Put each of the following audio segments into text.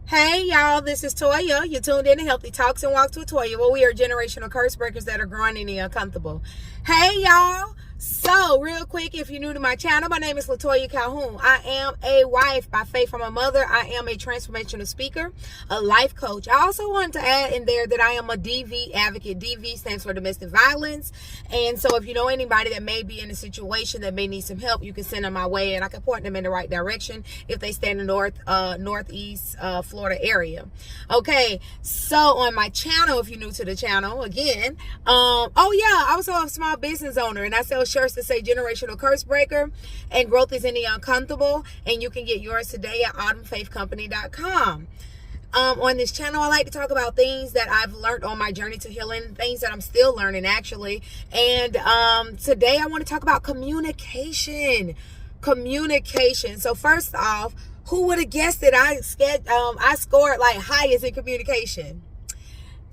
Hey y'all, this is Toya. You're tuned in to Healthy Talks and Walks with Toya, where we are generational curse breakers that are growing in the uncomfortable. Hey y'all. So, real quick, if you're new to my channel, my name is Latoya Calhoun. I am a wife by faith from a mother. I am a transformational speaker, a life coach. I also wanted to add in there that I am a DV advocate. DV stands for domestic violence. And so if you know anybody that may be in a situation that may need some help, you can send them my way and I can point them in the right direction if they stay in the northeast Florida area. Okay, so on my channel, if you're new to the channel, again, I'm also a small business owner and I sell shirts that say generational curse breaker and growth is in the uncomfortable, and you can get yours today at autumnfaithcollc.com. On this channel, I like to talk about things that I've learned on my journey to healing, things that I'm still learning actually. And today I want to talk about communication. So first off, who would have guessed that I scored like highest in communication?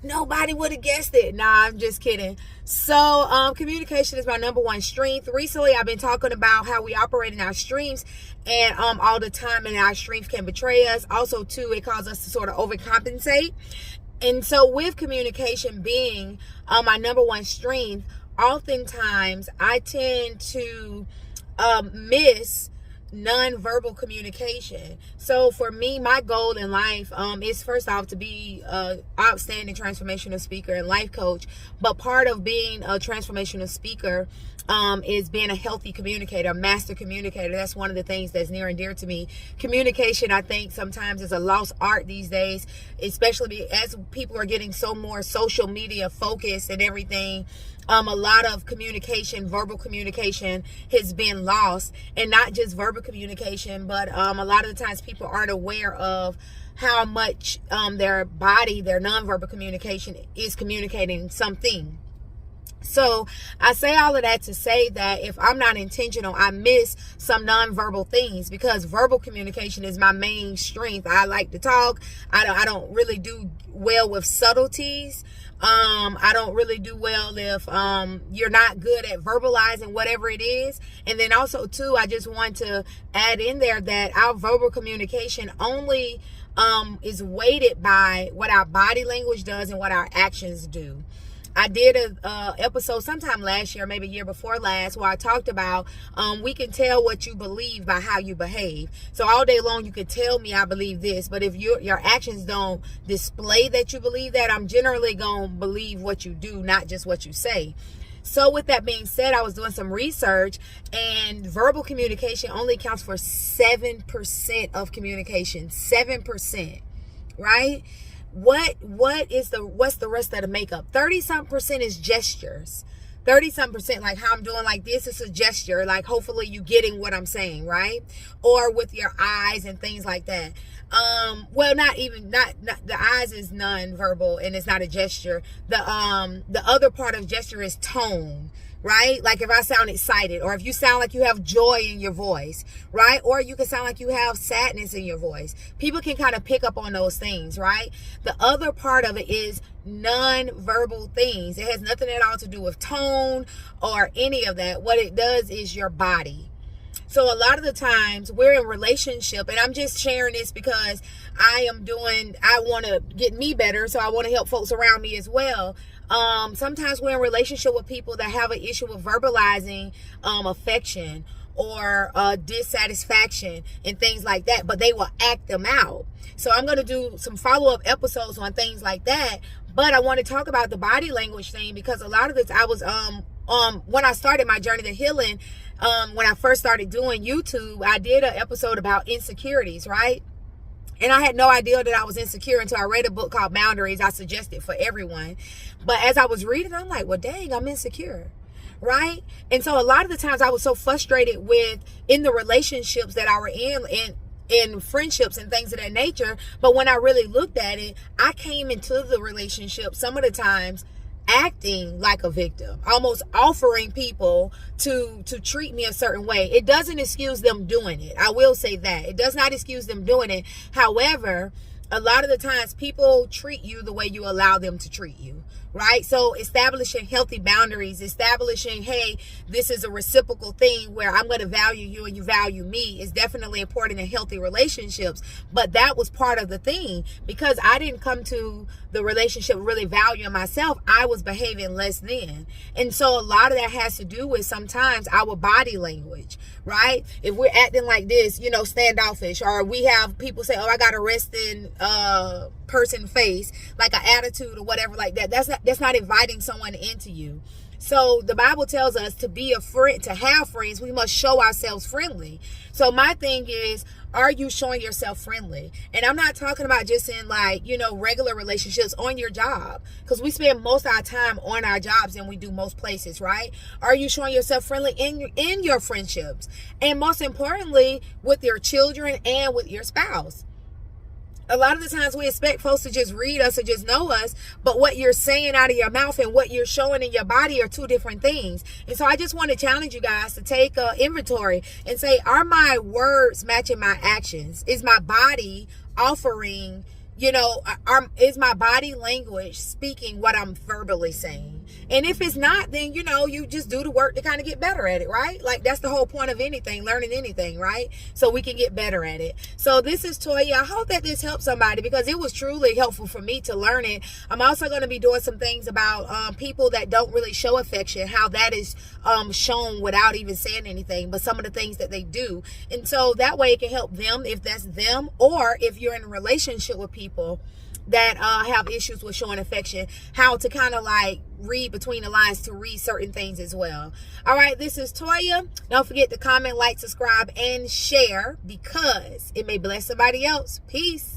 Nobody would have guessed it. Nah, I'm just kidding. So communication is my number one strength. Recently, I've been talking about how we operate in our streams and all the time, and our strength can betray us. Also, too, it causes us to sort of overcompensate. And so with communication being my number one strength, oftentimes I tend to miss non-verbal communication. So for me, my goal in life is first off to be an outstanding transformational speaker and life coach. But part of being a transformational speaker is being a healthy communicator, a master communicator. That's one of the things that's near and dear to me. Communication, I think, sometimes is a lost art these days, especially as people are getting so more social media focused and everything. A lot of communication, verbal communication has been lost, and not just verbal communication, but a lot of the times people aren't aware of how much their body, their nonverbal communication is communicating something. So I say all of that to say that if I'm not intentional, I miss some nonverbal things, because verbal communication is my main strength. I like to talk. I don't really do well with subtleties. I don't really do well if you're not good at verbalizing whatever it is. And then also too, I just want to add in there that our verbal communication only is weighted by what our body language does and what our actions do. I did a episode sometime last year, maybe year before last, where I talked about we can tell what you believe by how you behave. So all day long you could tell me I believe this, but if your actions don't display that you believe that, I'm generally going to believe what you do, not just what you say. So with that being said, I was doing some research, and verbal communication only accounts for 7% of communication. 7%, right? What's the rest of the makeup? 30-something% is gestures. 30-something%, like how I'm doing like this, is a gesture. Like hopefully you getting what I'm saying, right? Or with your eyes and things like that. Well, not the eyes is non-verbal and it's not a gesture. The other part of gesture is tone. Right? Like if I sound excited, or if you sound like you have joy in your voice, right? Or you can sound like you have sadness in your voice. People can kind of pick up on those things, right? The other part of it is non-verbal things. It has nothing at all to do with tone or any of that. What it does is your body. So a lot of the times we're in relationship, and I'm just sharing this because I want to get me better, so I want to help folks around me as well. Sometimes we're in relationship with people that have an issue with verbalizing affection or dissatisfaction and things like that, but they will act them out. So I'm going to do some follow-up episodes on things like that, but I want to talk about the body language thing, because a lot of this, I was when I started my journey to healing, when I first started doing YouTube, I did an episode about insecurities, right? And I had no idea that I was insecure until I read a book called Boundaries. I suggest it for everyone. But as I was reading, I'm like, well, dang, I'm insecure, right? And so a lot of the times I was so frustrated in the relationships that I were in friendships and things of that nature. But when I really looked at it, I came into the relationship some of the times acting like a victim, almost offering people to treat me a certain way. It doesn't excuse them doing it. I will say that. It does not excuse them doing it. However, a lot of the times people treat you the way you allow them to treat you, right? So establishing healthy boundaries, establishing, hey, this is a reciprocal thing where I'm going to value you and you value me, is definitely important in healthy relationships. But that was part of the thing, because I didn't come to the relationship really valuing myself. I was behaving less than. And so a lot of that has to do with sometimes our body language, right? If we're acting like this, you know, standoffish, or we have people say, oh, I got a resting person face, like an attitude or whatever like that. That's not inviting someone into you. So the Bible tells us to be a friend, to have friends, we must show ourselves friendly. So my thing is, are you showing yourself friendly? And I'm not talking about just in, like, you know, regular relationships, on your job, because we spend most of our time on our jobs than we do most places, right? Are you showing yourself friendly in your friendships? And most importantly, with your children and with your spouse. A lot of the times we expect folks to just read us or just know us, but what you're saying out of your mouth and what you're showing in your body are two different things. And so I just want to challenge you guys to take inventory and say, are my words matching my actions? Is my body offering, you know, is my body language speaking what I'm verbally saying? And if it's not, then, you know, you just do the work to kind of get better at it, right? Like, that's the whole point of anything, learning anything, right? So we can get better at it. So this is Toya. I hope that this helps somebody, because it was truly helpful for me to learn it. I'm also going to be doing some things about people that don't really show affection, how that is shown without even saying anything, but some of the things that they do. And so that way it can help them, if that's them, or if you're in a relationship with people that have issues with showing affection, how to kind of like read between the lines to read certain things as well. All right, this is Toya. Don't forget to comment, like, subscribe, and share, because it may bless somebody else. Peace.